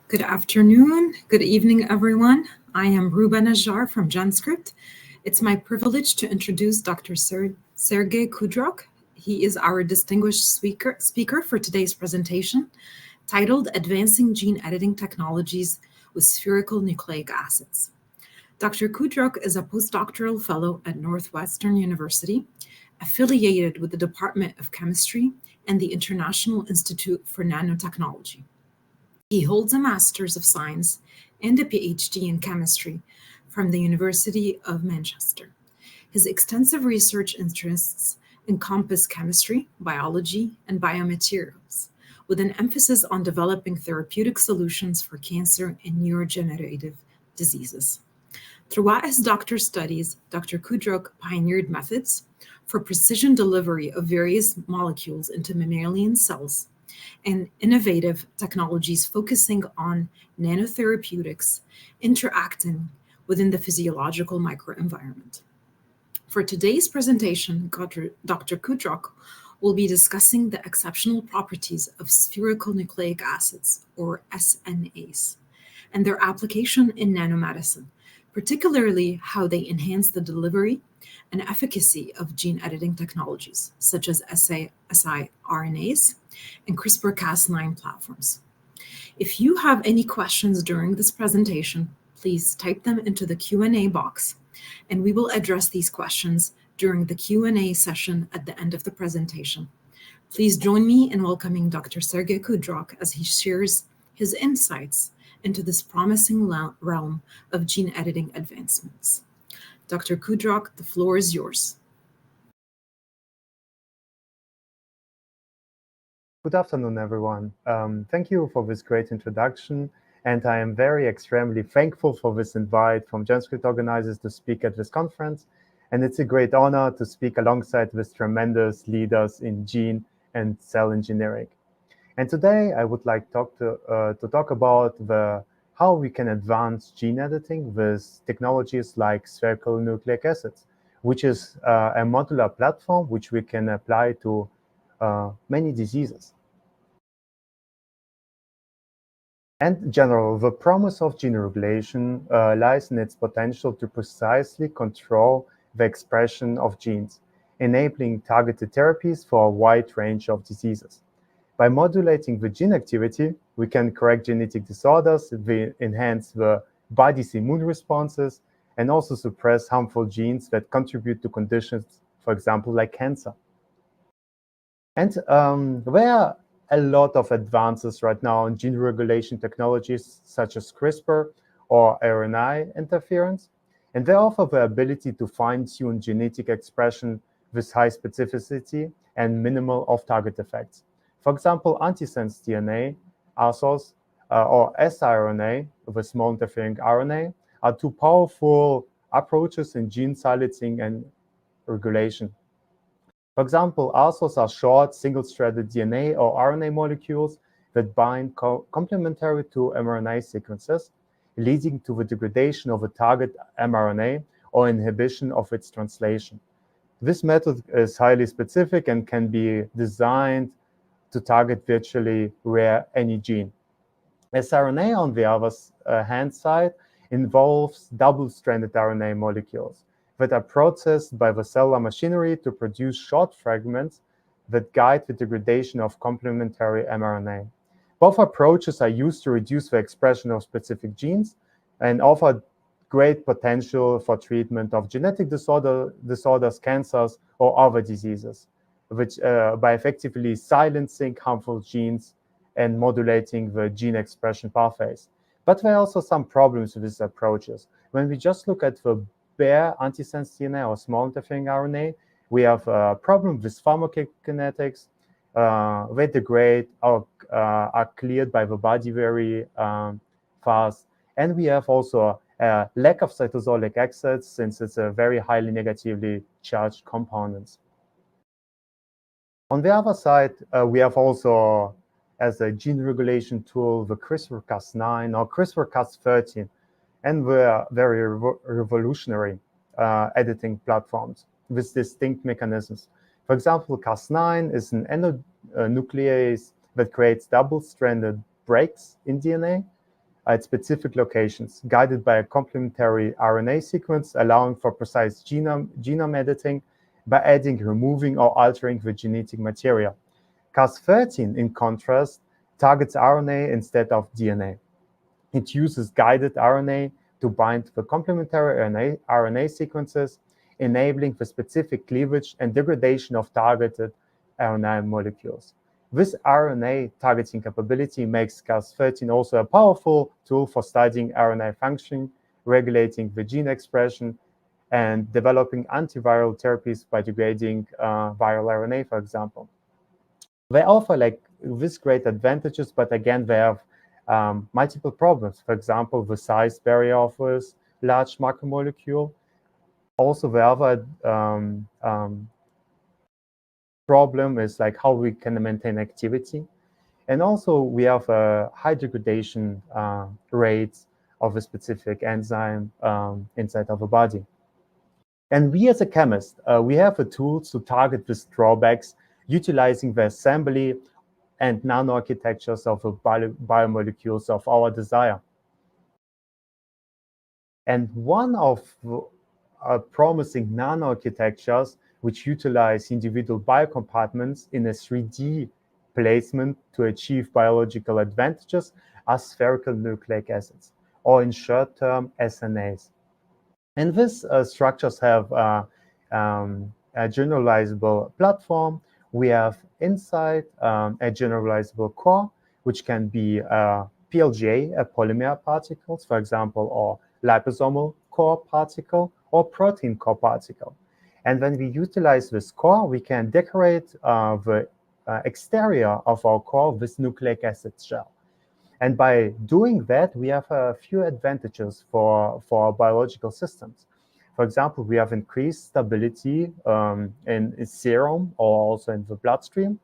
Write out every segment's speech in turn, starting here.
Good afternoon, good evening, everyone. I am Ruba Najjar from GenScript. It's my privilege to introduce Dr. Sergej Kudruk. He is our distinguished speaker for today's presentation, titled Advancing Gene Editing Technologies with Spherical Nucleic Acids. Dr. Kudruk is a postdoctoral fellow at Northwestern University, affiliated with the Department of Chemistry and the International Institute for Nanotechnology. He holds a Master's of Science and a PhD in Chemistry from the University of Manchester. His extensive research interests encompass chemistry, biology, and biomaterials, with an emphasis on developing therapeutic solutions for cancer and neurodegenerative diseases. Throughout his doctoral studies, Dr. Kudruk pioneered methods for precision delivery of various molecules into mammalian cells and innovative technologies focusing on nanotherapeutics interacting within the physiological microenvironment. For today's presentation, Dr. Kudruk will be discussing the exceptional properties of spherical nucleic acids, or SNAs, and their application in nanomedicine, particularly how they enhance the delivery and efficacy of gene editing technologies, such as siRNAs and CRISPR-Cas9 platforms. If you have any questions during this presentation, please type them into the Q&A box, and we will address these questions during the Q&A session at the end of the presentation. Please join me in welcoming Dr. Sergej Kudruk as he shares his insights into this promising realm of gene editing advancements. Dr. Kudruk, the floor is yours. Good afternoon, everyone. Thank you for this great introduction, and I am extremely thankful for this invite from GenScript organizers to speak at this conference, and it's a great honor to speak alongside these tremendous leaders in gene and cell engineering. And today I would like to talk about how we can advance gene editing with technologies like spherical nucleic acids, which is a modular platform which we can apply to many diseases. And in general, the promise of gene regulation lies in its potential to precisely control the expression of genes, enabling targeted therapies for a wide range of diseases. By modulating the gene activity, we can correct genetic disorders, enhance the body's immune responses, and also suppress harmful genes that contribute to conditions, for example, like cancer. And there are a lot of advances right now in gene regulation technologies such as CRISPR or RNA interference, and they offer the ability to fine-tune genetic expression with high specificity and minimal off-target effects. For example, antisense DNA, ASOs, or siRNA with small interfering RNA are two powerful approaches in gene silencing and regulation. For example, ASOs are short, single-stranded DNA or RNA molecules that bind complementary to mRNA sequences, leading to the degradation of a target mRNA or inhibition of its translation. This method is highly specific and can be designed to target virtually any gene. siRNA, on the other hand side, involves double-stranded RNA molecules that are processed by the cellular machinery to produce short fragments that guide the degradation of complementary mRNA. Both approaches are used to reduce the expression of specific genes and offer great potential for treatment of genetic disorders, cancers, or other diseases, which by effectively silencing harmful genes and modulating the gene expression pathways. But there are also some problems with these approaches. When we just look at the bare antisense DNA or small interfering RNA, we have a problem with pharmacokinetics. They degrade or are cleared by the body very fast. And we have also a lack of cytosolic exits since it's a very highly negatively charged components. On the other side, we have also, as a gene regulation tool, the CRISPR-Cas9 or CRISPR-Cas13, and we're very revolutionary editing platforms with distinct mechanisms. For example, Cas9 is an endonuclease that creates double-stranded breaks in DNA at specific locations, guided by a complementary RNA sequence, allowing for precise genome editing by adding, removing, or altering the genetic material. Cas13, in contrast, targets RNA instead of DNA. It uses guided RNA to bind the complementary RNA sequences, enabling the specific cleavage and degradation of targeted RNA molecules. This RNA targeting capability makes Cas13 also a powerful tool for studying RNA function, regulating the gene expression, and developing antiviral therapies by degrading viral RNA, for example. They offer these great advantages, but again, they have multiple problems. For example, the size barrier offers large macromolecule. Also, the other problem is how we can maintain activity. And also, we have high degradation rates of a specific enzyme inside of a body. And we as a chemist, we have the tools to target these drawbacks, utilizing the assembly and nanoarchitectures of the biomolecules of our desire. And one of promising nanoarchitectures which utilize individual biocompartments in a 3D placement to achieve biological advantages are spherical nucleic acids, or in short term, SNAs. And these structures have a generalizable platform. We have inside a generalizable core, which can be PLGA, polymer particles, for example, or liposomal core particle, or protein core particle. And when we utilize this core, we can decorate the exterior of our core with nucleic acid shell. And by doing that, we have a few advantages for our biological systems. For example, we have increased stability in serum or also in the bloodstream.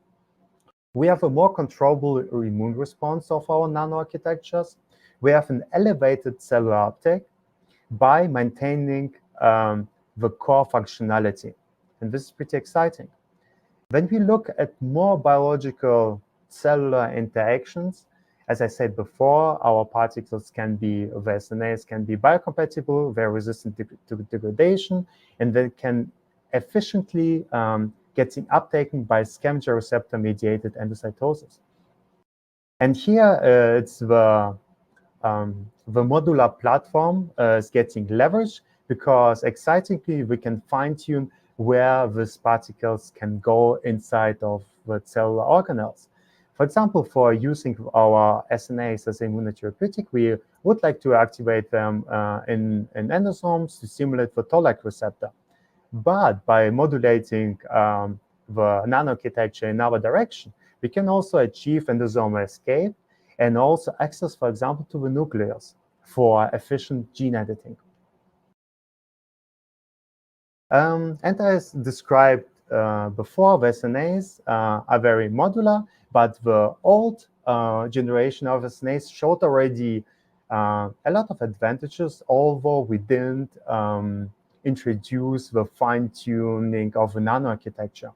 We have a more controllable immune response of our nanoarchitectures. We have an elevated cellular uptake by maintaining the core functionality. And this is pretty exciting. When we look at more biological cellular interactions, as I said before, our particles can be, the SNAs can be biocompatible, they're resistant to degradation, and they can efficiently getting uptaken by scavenger receptor-mediated endocytosis. And here it's the modular platform is getting leveraged because excitingly we can fine-tune where these particles can go inside of the cellular organelles. For example, for using our SNAs as immunotherapeutic, we would like to activate them in endosomes to stimulate the toll-like receptor. But by modulating the nanoarchitecture in our direction, we can also achieve endosomal escape and also access, for example, to the nucleus for efficient gene editing. And as described before, the SNAs are very modular, but the old generation of SNAs showed already a lot of advantages, although we didn't introduce the fine-tuning of the nanoarchitecture.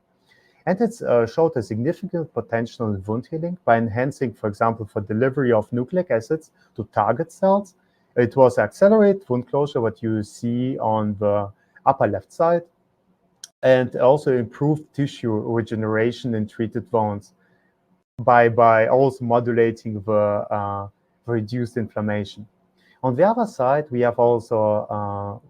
And it showed a significant potential in wound healing by enhancing, for example, for delivery of nucleic acids to target cells. It was accelerate wound closure, what you see on the upper left side, and also improved tissue regeneration in treated wounds by also modulating the reduced inflammation. On the other side, we have also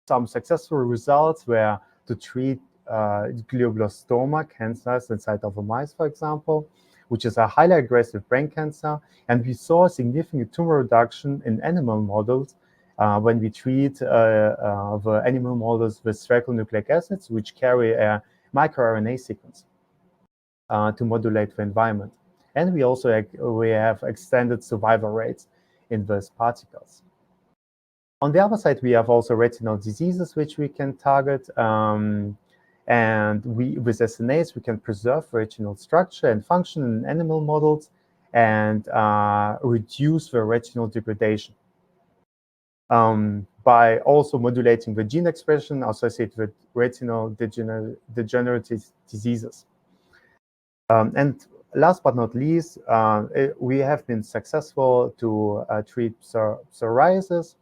some successful results where to treat glioblastoma cancers inside of a mice, for example, which is a highly aggressive brain cancer. And we saw a significant tumor reduction in animal models when we treat the animal models with spherical nucleic acids, which carry a microRNA sequence to modulate the environment. And we also we have extended survival rates in those particles. On the other side, we have also retinal diseases, which we can target. And with SNAs, we can preserve retinal structure and function in animal models and reduce the retinal degradation by also modulating the gene expression associated with retinal degenerative diseases. And last but not least, we have been successful to treat psoriasis,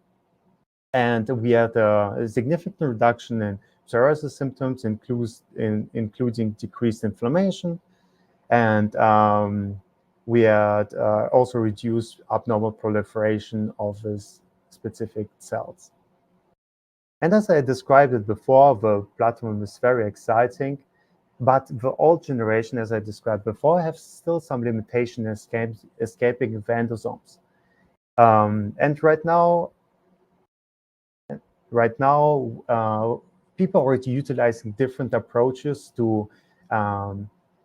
and we had a significant reduction in psoriasis symptoms, including decreased inflammation, and we had also reduced abnormal proliferation of these specific cells. And as I described it before, the platform is very exciting, but the old generation, as I described before, have still some limitation escaping the endosomes. And right now, people are already utilizing different approaches to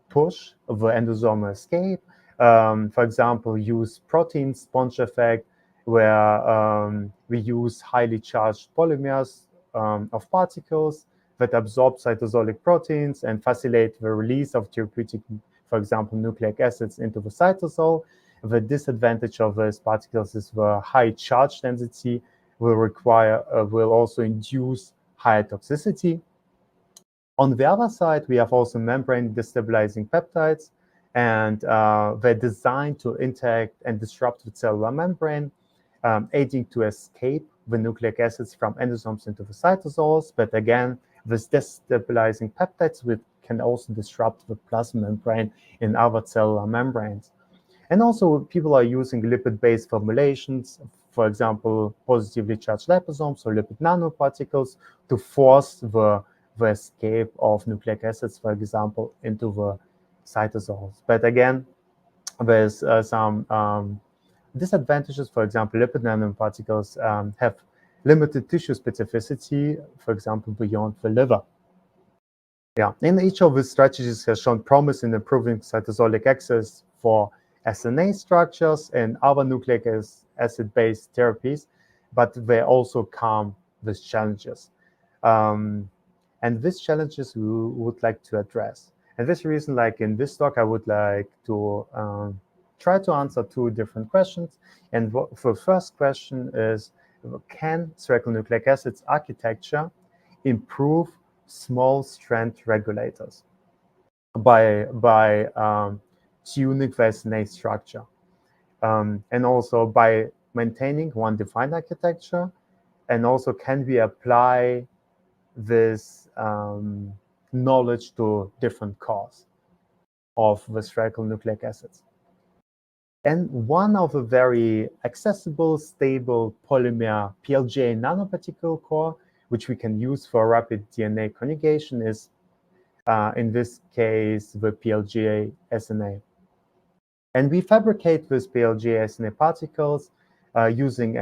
push the endosomal escape. For example, use protein sponge effect, where we use highly charged polymers of particles that absorb cytosolic proteins and facilitate the release of therapeutic, for example, nucleic acids into the cytosol. The disadvantage of these particles is the high charge density will also induce higher toxicity. On the other side, we have also membrane destabilizing peptides, and they're designed to interact and disrupt the cellular membrane, aiding to escape the nucleic acids from endosomes into the cytosols. But again, these destabilizing peptides can also disrupt the plasma membrane in other cellular membranes. And also, people are using lipid-based formulations, for example, positively charged liposomes or lipid nanoparticles, to force the escape of nucleic acids, for example, into the cytosols. But again, there's some disadvantages. For example, lipid nanoparticles have limited tissue specificity, for example, beyond the liver. Yeah, and each of these strategies has shown promise in improving cytosolic access for SNA structures and other nucleic acid-based therapies, but they also come with challenges. And these challenges we would like to address. And this reason, like in this talk, I would like to try to answer two different questions. And the first question is, can spherical nucleic acids architecture improve small strand regulators by tuning the SNA structure, and also by maintaining one defined architecture? And also, can we apply this knowledge to different cores of the spherical nucleic acids? And one of the very accessible, stable polymer PLGA nanoparticle core, which we can use for rapid DNA conjugation, is, in this case, the PLGA SNA. And we fabricate these PLGA SNA particles using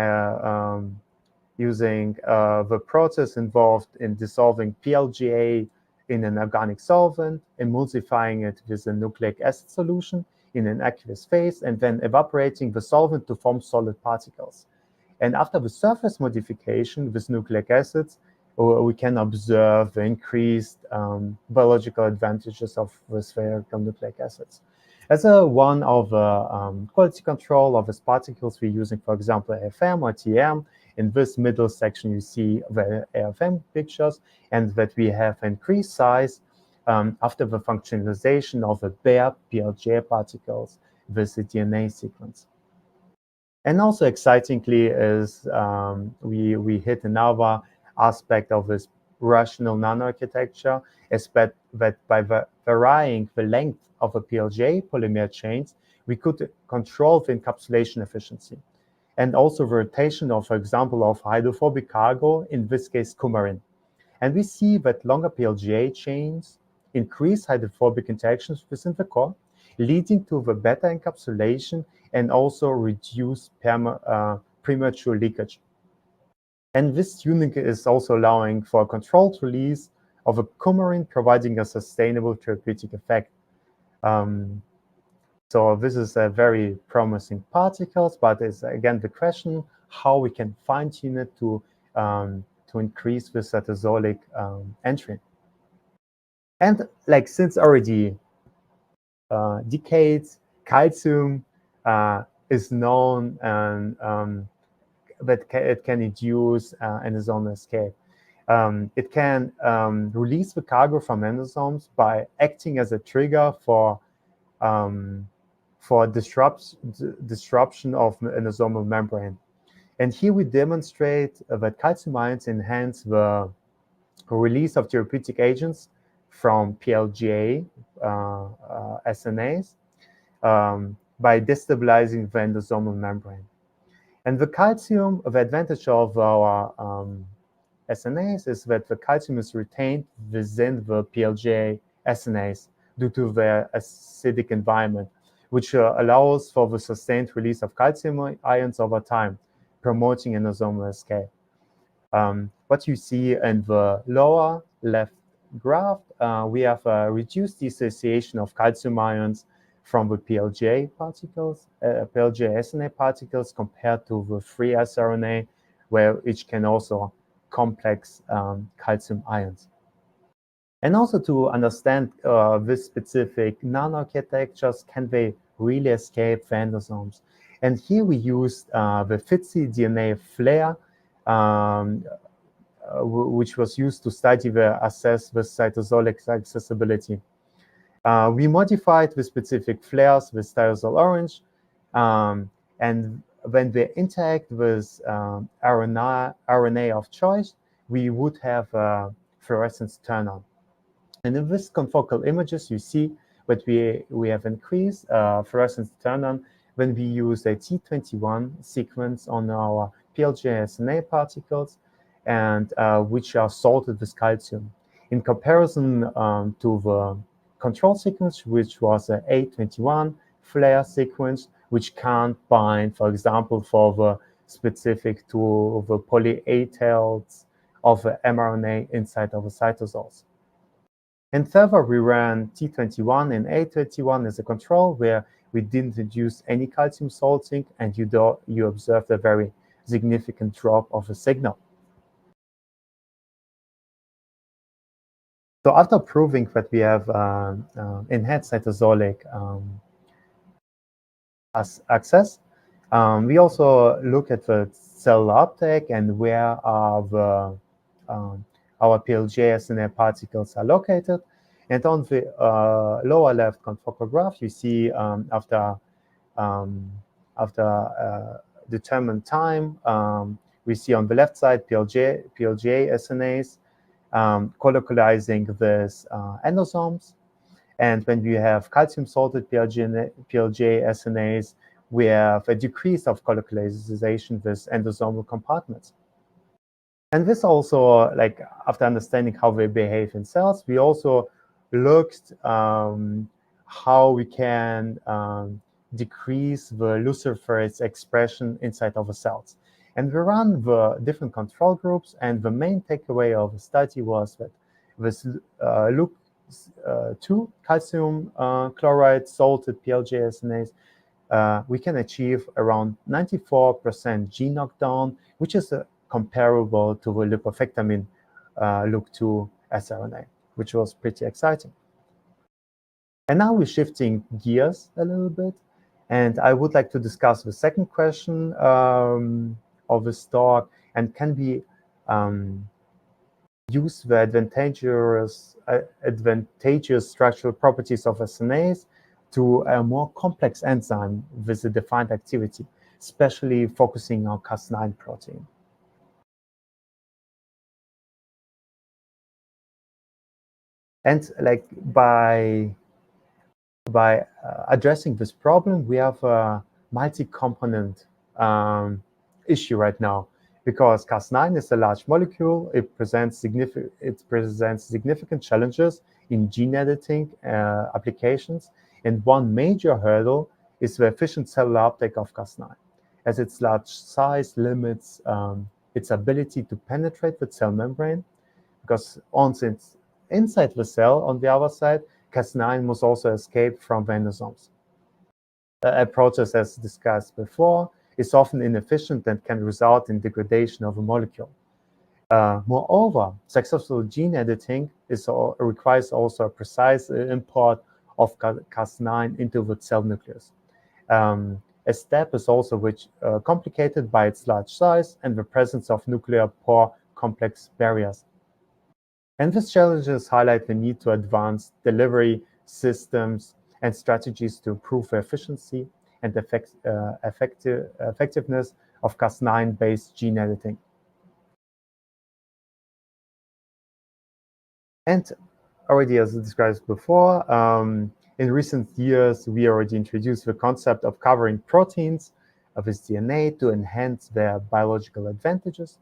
the process involved in dissolving PLGA in an organic solvent, emulsifying it with a nucleic acid solution in an aqueous phase, and then evaporating the solvent to form solid particles. And after the surface modification with nucleic acids, we can observe the increased biological advantages of the spherical nucleic acids. As one of quality control of these particles, we're using, for example, AFM or TM. In this middle section, you see the AFM pictures, and that we have increased size after the functionalization of the bare PLGA particles with the DNA sequence. And also excitingly is we hit another aspect of this rational nanoarchitecture, is that by varying the length of the PLGA polymer chains, we could control the encapsulation efficiency. And also the rotation of, for example, of hydrophobic cargo, in this case, coumarin. And we see that longer PLGA chains increase hydrophobic interactions within the core, leading to the better encapsulation and also reduce premature leakage. And this tuning is also allowing for a controlled release of a coumarin, providing a sustainable therapeutic effect. So this is a very promising particles, but it's again the question how we can fine-tune it to increase the cytosolic entry. And like since already decades, calcium is known and that it can induce endosomal escape. It can release the cargo from endosomes by acting as a trigger for for disruption of endosomal membrane. And here we demonstrate that calcium ions enhance the release of therapeutic agents from PLGA SNAs by destabilizing the endosomal membrane. And the advantage of our SNAs is that the calcium is retained within the PLGA SNAs due to their acidic environment, which allows for the sustained release of calcium ions over time, promoting endosomal escape. What you see in the lower left graph, we have a reduced dissociation of calcium ions from the PLGA particles, PLGA SNA particles compared to the free sRNA, where each can also complex calcium ions. And also to understand this specific nanoarchitectures, can they really escape the endosomes? And here we used the FITC DNA flare, which was used to study assess the cytosolic accessibility. We modified the specific flares with styrosol orange, and when they interact with RNA of choice, we would have fluorescence turn on. And in this confocal images, you see that we have increased fluorescence turn on when we use a T21 sequence on our PLGA SNA particles, and which are salted with calcium. In comparison to the control sequence, which was an A21 flare sequence, which can't bind, for example, for the specific to the poly-A tails of the mRNA inside of the cytosols. And further, we ran T21 and A21 as a control, where we didn't induce any calcium salting, and you observed a very significant drop of the signal. So after proving that we have enhanced cytosolic access, we also look at the cell uptake and where are our PLGA SNA particles are located. And on the lower left confocal graph, you see after determined time, we see on the left side PLGA SNAs colocalizing these endosomes. And when we have calcium salted PLGA SNAs, we have a decrease of colocalization with endosomal compartments. And this also, like after understanding how they behave in cells, we also looked how we can decrease the luciferase expression inside of the cells. And we ran the different control groups, and the main takeaway of the study was that with LUC2 calcium chloride salted PLGA SNAs, we can achieve around 94% gene knockdown, which is comparable to the lipofectamine LUC2 sRNA, which was pretty exciting. And now we're shifting gears a little bit, and I would like to discuss the second question of this talk, and can we use the advantageous structural properties of SNAs to a more complex enzyme with a defined activity, especially focusing on Cas9 protein. And like by addressing this problem, we have a multi-component issue right now, because Cas9 is a large molecule. It presents significant challenges in gene editing applications, and one major hurdle is the efficient cellular uptake of Cas9, as its large size limits its ability to penetrate the cell membrane, because once it's inside the cell, on the other side, Cas9 must also escape from the endosomes. A process, as discussed before, is often inefficient and can result in degradation of a molecule. Moreover, successful gene editing requires also a precise import of Cas9 into the cell nucleus. A step is also complicated by its large size and the presence of nuclear pore complex barriers. And these challenges highlight the need to advance delivery systems and strategies to improve the efficiency and effectiveness of Cas9-based gene editing. And already, as described before, in recent years, we already introduced the concept of covering proteins with DNA to enhance their biological advantages.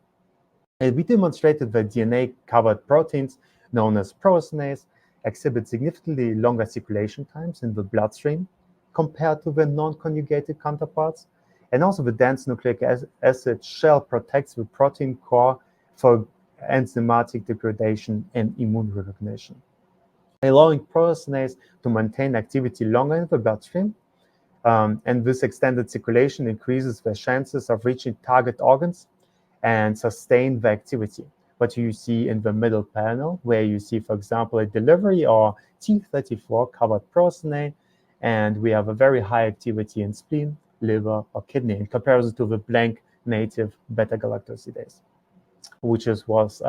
And we demonstrated that DNA-covered proteins, known as pro-SNAs, exhibit significantly longer circulation times in the bloodstream compared to the non-conjugated counterparts. And also the dense nucleic acid shell protects the protein core for enzymatic degradation and immune recognition, allowing pro-SNAs to maintain activity longer in the bloodstream. And this extended circulation increases the chances of reaching target organs and sustain the activity. What you see in the middle panel, where you see, for example, a delivery or T34 covered pro-SNA, and we have a very high activity in spleen, liver, or kidney in comparison to the blank native beta-galactosidase, which was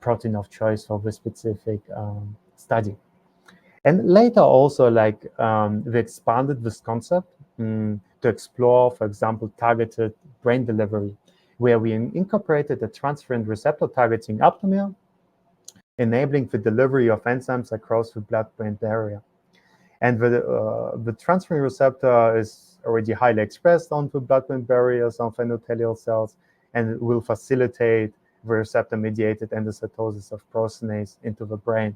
protein of choice for this specific study. And later also, we expanded this concept to explore, for example, targeted brain delivery, where we incorporated a transferrin receptor targeting aptamer, enabling the delivery of enzymes across the blood-brain barrier. And the transferrin receptor is already highly expressed on the blood-brain barriers of endothelial cells and will facilitate the receptor-mediated endocytosis of pro-SNAs into the brain.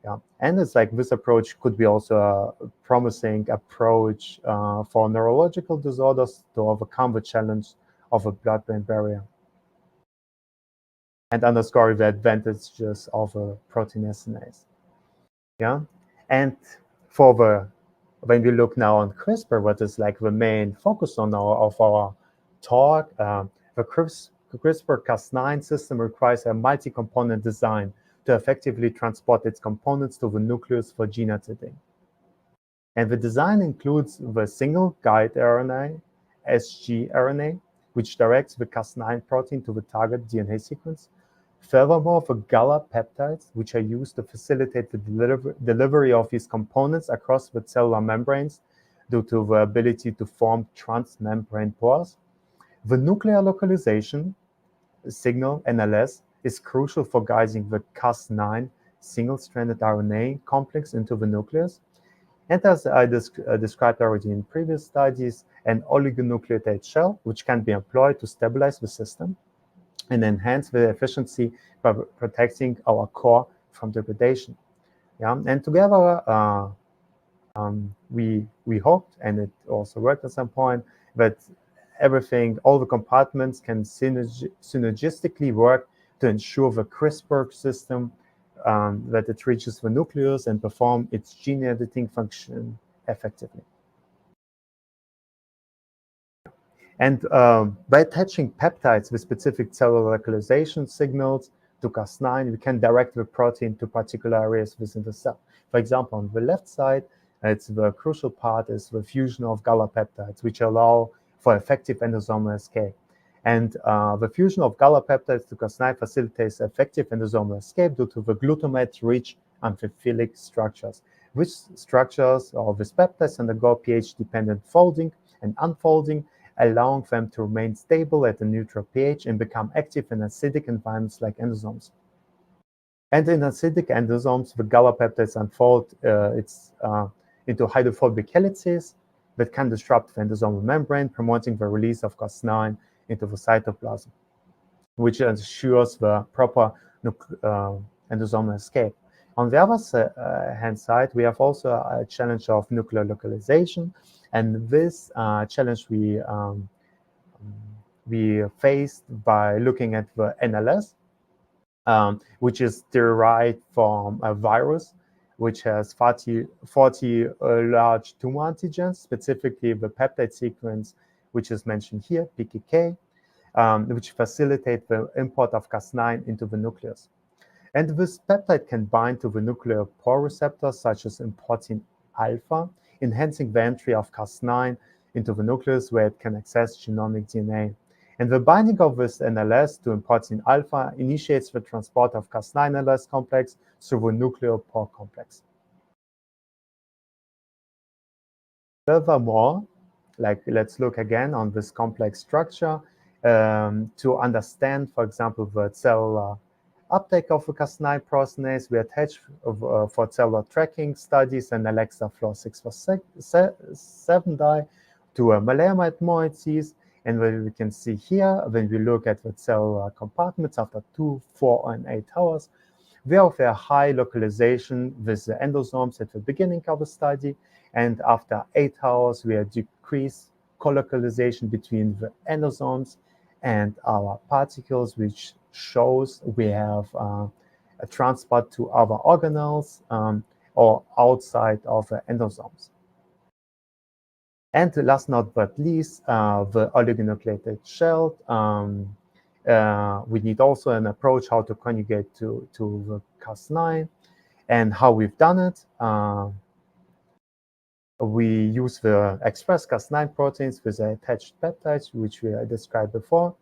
Yeah. And it's like this approach could be also a promising approach for neurological disorders to overcome the challenge of a blood-brain barrier and underscore the advantages of protein SNAs. Yeah, and when we look now on CRISPR, what is like the main focus of our talk, the CRISPR-Cas9 system requires a multi-component design to effectively transport its components to the nucleus for gene editing. And the design includes the single guide RNA, sgRNA, which directs the Cas9 protein to the target DNA sequence. Furthermore, the GALA peptides, which are used to facilitate the delivery of these components across the cellular membranes due to the ability to form transmembrane pores. The nuclear localization signal, NLS, is crucial for guiding the Cas9 single-stranded RNA complex into the nucleus. And as I described already in previous studies, an oligonucleotide shell, which can be employed to stabilize the system and enhance the efficiency by protecting our core from degradation. Yeah, and together we hoped, and it also worked at some point, that all the compartments can synergistically work to ensure the CRISPR system that it reaches the nucleus and perform its gene editing function effectively. And by attaching peptides with specific cellular localization signals to Cas9, we can direct the protein to particular areas within the cell. For example, on the left side, the crucial part is the fusion of GALA peptides, which allow for effective endosomal escape. And the fusion of GALA peptides to Cas9 facilitates effective endosomal escape due to the glutamate-rich amphiphilic structures, which structures of these peptides undergo pH-dependent folding and unfolding, allowing them to remain stable at a neutral pH and become active in acidic environments like endosomes. And in acidic endosomes, the GALA peptides unfold into hydrophobic helices that can disrupt the endosomal membrane, promoting the release of Cas9 into the cytoplasm, which ensures the proper endosomal escape. On the other hand side, we have also a challenge of nuclear localization, and this challenge we faced by looking at the NLS, which is derived from a virus which has 40 large tumor antigens, specifically the peptide sequence, which is mentioned here, PKK, which facilitate the import of Cas9 into the nucleus. And this peptide can bind to the nuclear pore receptors, such as importin alpha, enhancing the entry of Cas9 into the nucleus where it can access genomic DNA. And the binding of this NLS to importin alpha initiates the transport of Cas9 NLS complex through the nuclear pore complex. Furthermore, let's look again on this complex structure to understand, for example, the cellular uptake of a Cas9 proteinase. We attach for cellular tracking studies an Alexa Flow 647 dye to a maleimide moieties. And what we can see here, when we look at the cellular compartments after 2, 4, and 8 hours, we have a high localization with the endosomes at the beginning of the study, and after 8 hours, we have decreased colocalization between the endosomes and our particles, which shows we have a transport to other organelles or outside of the endosomes. And last but least, the oligonucleotide shell. We need also an approach how to conjugate to the Cas9, and how we've done it. We use the express Cas9 proteins with the attached peptides, which we described before,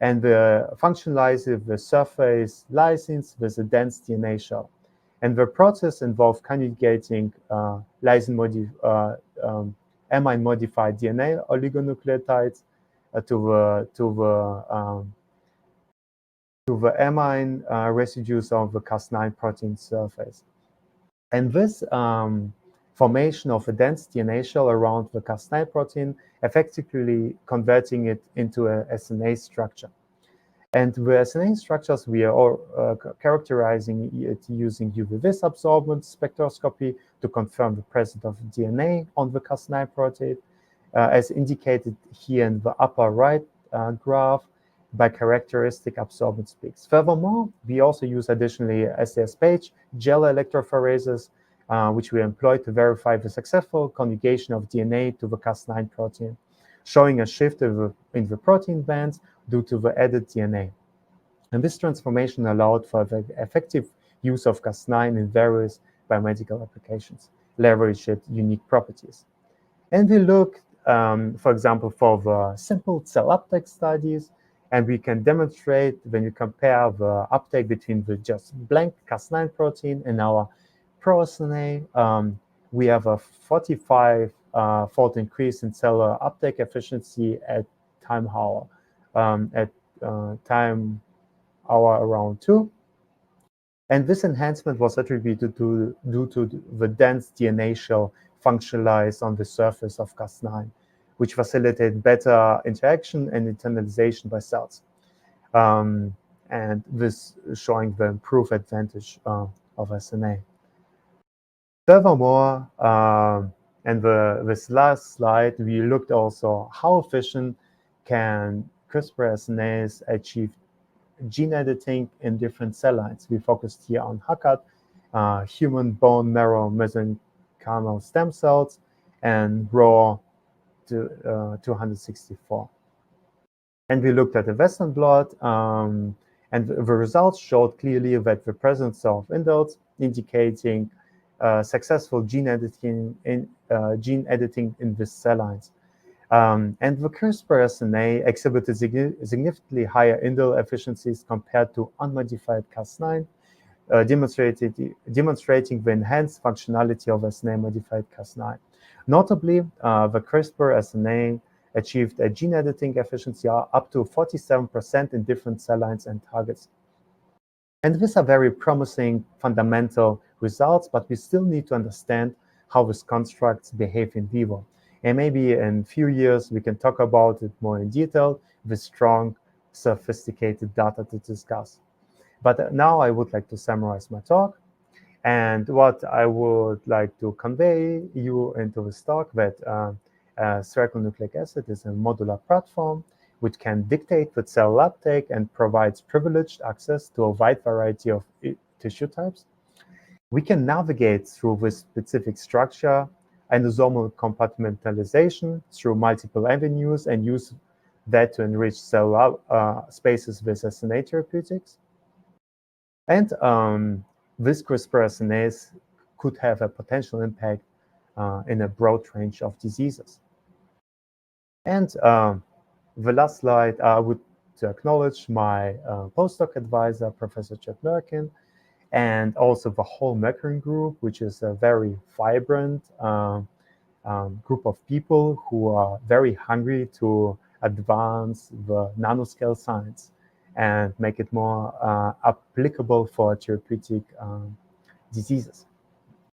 and the functionalized the surface lysines with a dense DNA shell. And the process involved conjugating amine-modified DNA oligonucleotides to the amine residues of the Cas9 protein surface. And this formation of a dense DNA shell around the Cas9 protein, effectively converting it into a SNA structure. And the SNA structures, we are all characterizing it using UV-vis absorbance spectroscopy to confirm the presence of DNA on the Cas9 protein, as indicated here in the upper right graph by characteristic absorbance peaks. Furthermore, we also use additionally STS-page gel electrophoreses, which we employ to verify the successful conjugation of DNA to the Cas9 protein, showing a shift in the protein bands due to the added DNA. And this transformation allowed for the effective use of Cas9 in various biomedical applications, leverage its unique properties. And we looked, for example, for the simple cell uptake studies, and we can demonstrate when you compare the uptake between the just blank Cas9 protein and our ProSNA, we have a 45-fold increase in cellular uptake efficiency at time hour around 2. And this enhancement was attributed due to the dense DNA shell functionalized on the surface of Cas9, which facilitated better interaction and internalization by cells. And this showing the improved advantage of SNA. Furthermore, and this last slide, we looked also how efficient can CRISPR-SNAs achieve gene editing in different cell lines. We focused here on HuCAT, human bone marrow mesenchymal stem cells, and raw 264. And we looked at the Western blot, and the results showed clearly that the presence of indels indicating successful gene editing in these cell lines. And the CRISPR-SNA exhibited significantly higher indel efficiencies compared to unmodified Cas9, demonstrating the enhanced functionality of SNA-modified Cas9. Notably, the CRISPR-SNA achieved a gene editing efficiency up to 47% in different cell lines and targets. And these are very promising fundamental results, but we still need to understand how these constructs behave in vivo. And maybe in a few years, we can talk about it more in detail with strong, sophisticated data to discuss. But now I would like to summarize my talk. And what I would like to convey you into this talk that Spherical Nucleic Acid is a modular platform which can dictate the cell uptake and provides privileged access to a wide variety of tissue types. We can navigate through this specific structure endosomal compartmentalization through multiple avenues and use that to enrich cell spaces with SNA therapeutics. And this CRISPR-SNAs could have a potential impact in a broad range of diseases. And the last slide, I would acknowledge my postdoc advisor, Professor Chet Merkin, and also the whole Merkin group, which is a very vibrant group of people who are very hungry to advance the nanoscale science and make it more applicable for therapeutic diseases.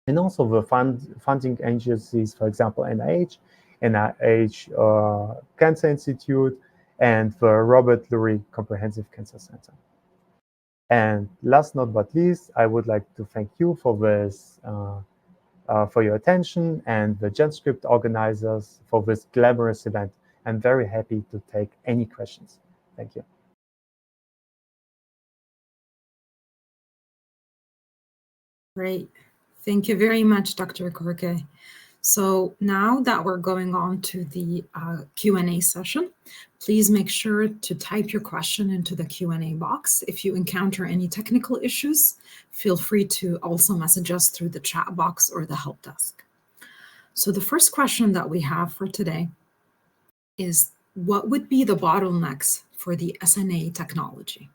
And also the funding agencies, for example, NIH Cancer Institute, and the Robert Lurie Comprehensive Cancer Center. And last not but least, I would like to thank you for this, for your attention, and the GenScript organizers for this glamorous event. I'm very happy to take any questions. Thank you. Great. Thank you very much, Dr. Korke. So now that we're going on to the Q&A session, please make sure to type your question into the Q&A box. If you encounter any technical issues, feel free to also message us through the chat box or the help desk. So the first question that we have for today is, what would be the bottlenecks for the SNA technology?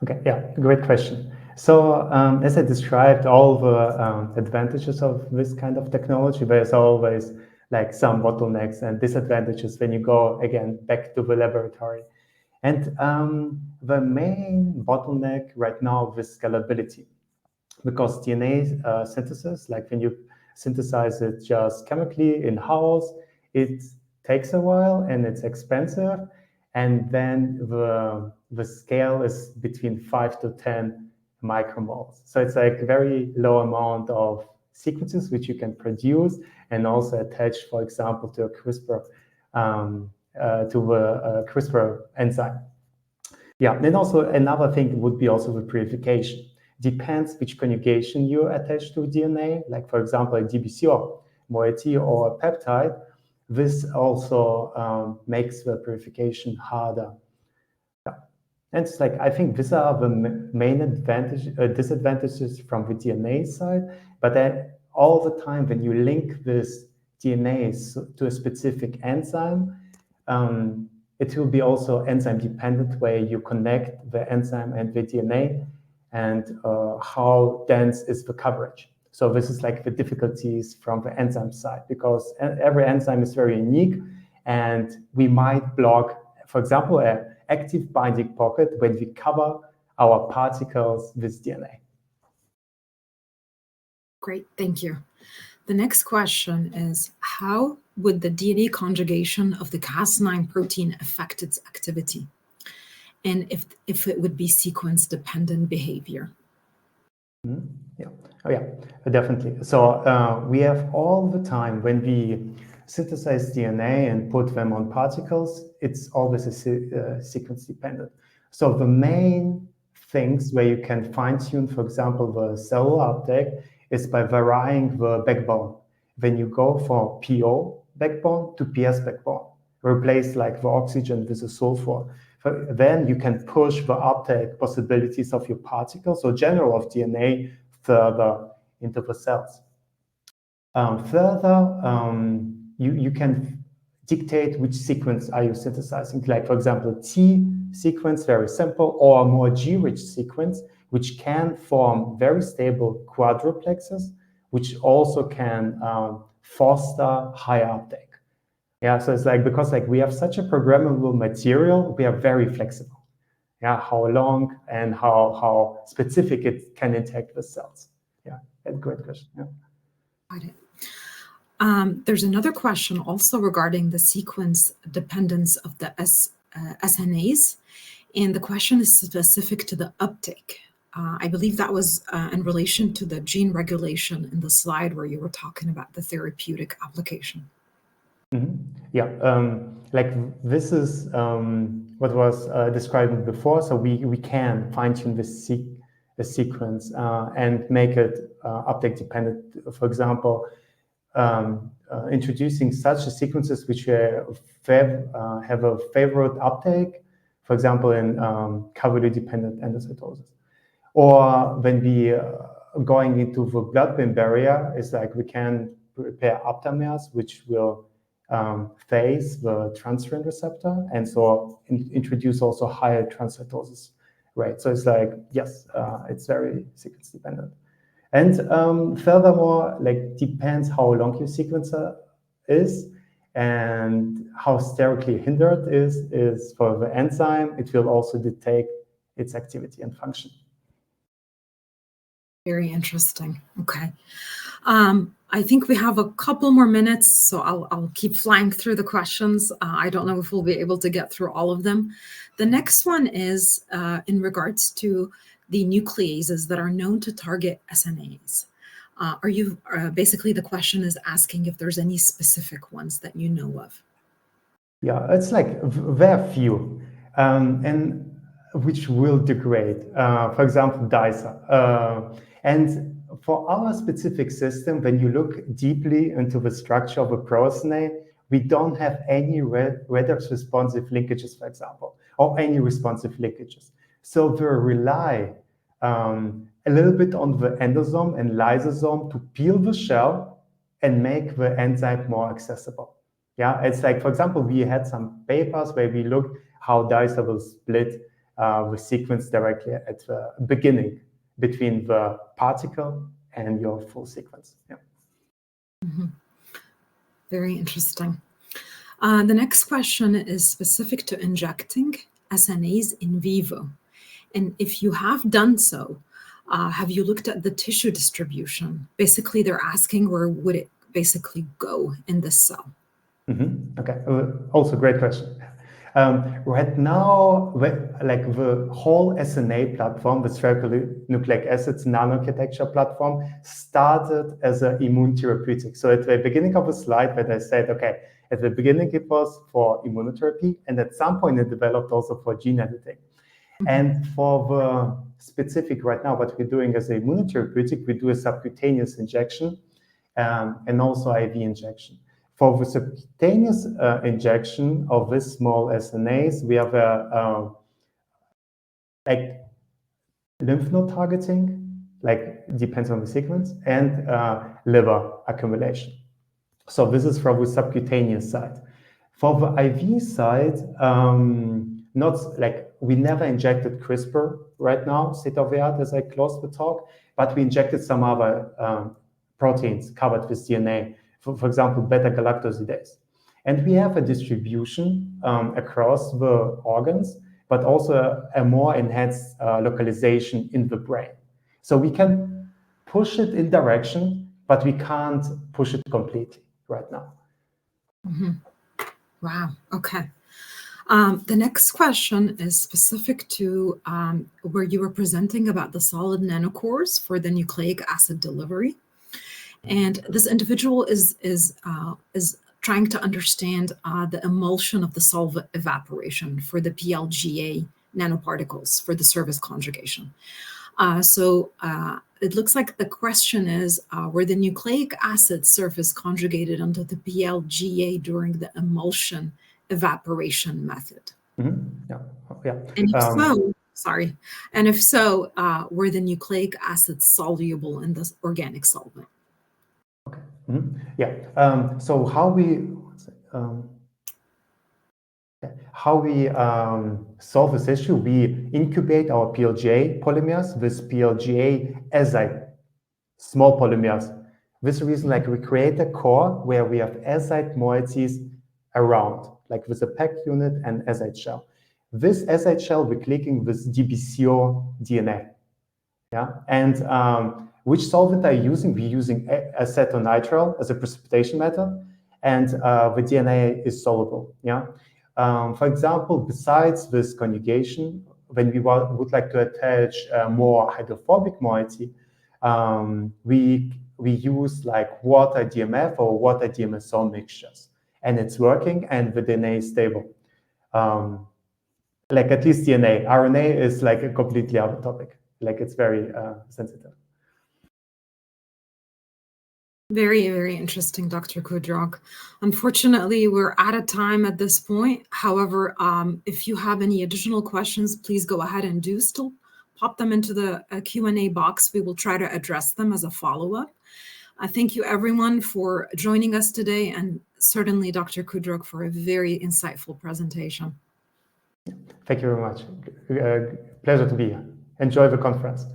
Okay, yeah, great question. So as I described all the advantages of this kind of technology, there's always like some bottlenecks and disadvantages when you go again back to the laboratory. And the main bottleneck right now is scalability, because DNA synthesis, like when you synthesize it just chemically in-house, it takes a while and it's expensive. And then the scale is between 5 to 10 micromoles. So it's like a very low amount of sequences which you can produce and also attach, for example, to a CRISPR, CRISPR enzyme. Yeah, and also another thing would be also the purification. Depends which conjugation you attach to DNA, like for example, a DBCO, moiety, or a peptide. This also makes the purification harder. Yeah. And it's like, I think these are the main disadvantages from the DNA side, but then all the time when you link this DNA to a specific enzyme, it will be also enzyme dependent, where you connect the enzyme and the DNA, and how dense is the coverage. So this is like the difficulties from the enzyme side, because every enzyme is very unique, and we might block, for example, an active binding pocket when we cover our particles with DNA. Great, thank you. The next question is, how would the DNA conjugation of the Cas9 protein affect its activity? And if it would be sequence-dependent behavior? Mm-hmm. Yeah, oh yeah, definitely. So we have all the time when we synthesize DNA and put them on particles, it's always a sequence dependent. So the main things where you can fine-tune, for example, the cellular uptake, is by varying the backbone. When you go for PO backbone to PS backbone, replace like the oxygen with a sulfur, then you can push the uptake possibilities of your particles, so general of DNA, further into the cells. You can dictate which sequence are you synthesizing, like for example, T sequence, very simple, or a more G-rich sequence, which can form very stable quadruplexes, which also can foster high uptake. Yeah, so it's like, because like we have such a programmable material, we are very flexible. Yeah, how long and how specific it can interact with cells. Yeah, that's a great question. Yeah. Got it. There's another question also regarding the sequence dependence of the SNAs, and the question is specific to the uptake. I believe that was in relation to the gene regulation in the slide where you were talking about the therapeutic application. Mm-hmm. Yeah, like this is what was described before. So we can fine-tune the sequence and make it uptake dependent. For example, introducing such sequences which have a favorite uptake, for example, in cavity-dependent endocytosis. Or when we going into the blood-brain barrier, it's like we can prepare aptamers, which will phase the transferrin receptor, and so introduce also higher transcytosis rate. So it's like, yes, it's very sequence dependent. And furthermore, like depends how long your sequencer is and how sterically hindered is for the enzyme. It will also detect its activity and function. Very interesting. Okay. I think we have a couple more minutes, so I'll keep flying through the questions. I don't know if we'll be able to get through all of them. The next one is in regards to the nucleases that are known to target SNAs. Basically the question is asking if there's any specific ones that you know of. Yeah, it's like very few, and which will degrade. For example, DISA. And for our specific system, when you look deeply into the structure of a pro-SNA, we don't have any redox responsive linkages, for example, or any responsive linkages. So we rely a little bit on the endosome and lysosome to peel the shell and make the enzyme more accessible. Yeah, it's like, for example, we had some papers where we looked how DISA will split the sequence directly at the beginning between the particle and your full sequence. Yeah. Mm-hmm. Very interesting. The next question is specific to injecting SNAs in vivo. And if you have done so, have you looked at the tissue distribution? Basically, they're asking where would it basically go in the cell? Mm-hmm. Okay, also great question. Right now, like the whole SNA platform, the Spherical Nucleic Acids nanoarchitecture platform, started as an immune therapeutic. So at the beginning of the slide, when I said, okay, at the beginning it was for immunotherapy, and at some point it developed also for gene editing. Mm-hmm. And for the specific right now, what we're doing as an immunotherapeutic, we do a subcutaneous injection and also IV injection. For the subcutaneous injection of this small SNAs, we have like lymph node targeting, like depends on the sequence, and liver accumulation. So this is from the subcutaneous side. For the IV side, not like we never injected CRISPR right now, state of the art as I closed the talk, but we injected some other proteins covered with DNA. For example, beta-galactosidase. And we have a distribution across the organs, but also a more enhanced localization in the brain. So we can push it in direction, but we can't push it completely right now. Mm-hmm. Wow, okay. The next question is specific to where you were presenting about the solid nanocores for the nucleic acid delivery. And this individual is trying to understand the emulsion of the solvent evaporation for the PLGA nanoparticles for the surface conjugation. So it looks like the question is, were the nucleic acid surface conjugated onto the PLGA during the emulsion evaporation method? Mm-hmm. Yeah. Yeah. And if so, sorry. And if so, were the nucleic acids soluble in the organic solvent? Okay. Mm-hmm. Yeah. So how we solve this issue? We incubate our PLGA polymers with PLGA azide small polymers. This reason, like we create a core where we have azide moieties around, like with a packed unit and azide shell. This azide shell we're clicking with DBCO DNA. Yeah, and which solvent are you using? We're using acetonitrile as a precipitation method, and the DNA is soluble. Yeah. For example, besides this conjugation, when we would like to attach more hydrophobic moiety, we use like water DMF or water DMSO mixtures, and it's working, and the DNA is stable. Like at least DNA, RNA is like a completely other topic. Like it's very sensitive. Very, very interesting, Dr. Kudruk. Unfortunately, we're out of time at this point. However, if you have any additional questions, please go ahead and still pop them into the Q&A box. We will try to address them as a follow-up. I thank you, everyone, for joining us today, and certainly Dr. Kudruk for a very insightful presentation. Thank you very much. Pleasure to be here. enjoy the conference.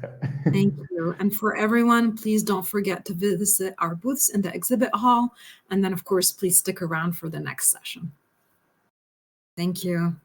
Thank you. And for everyone, please don't forget to visit our booths in the exhibit hall. And then, of course, please stick around for the next session. Thank you.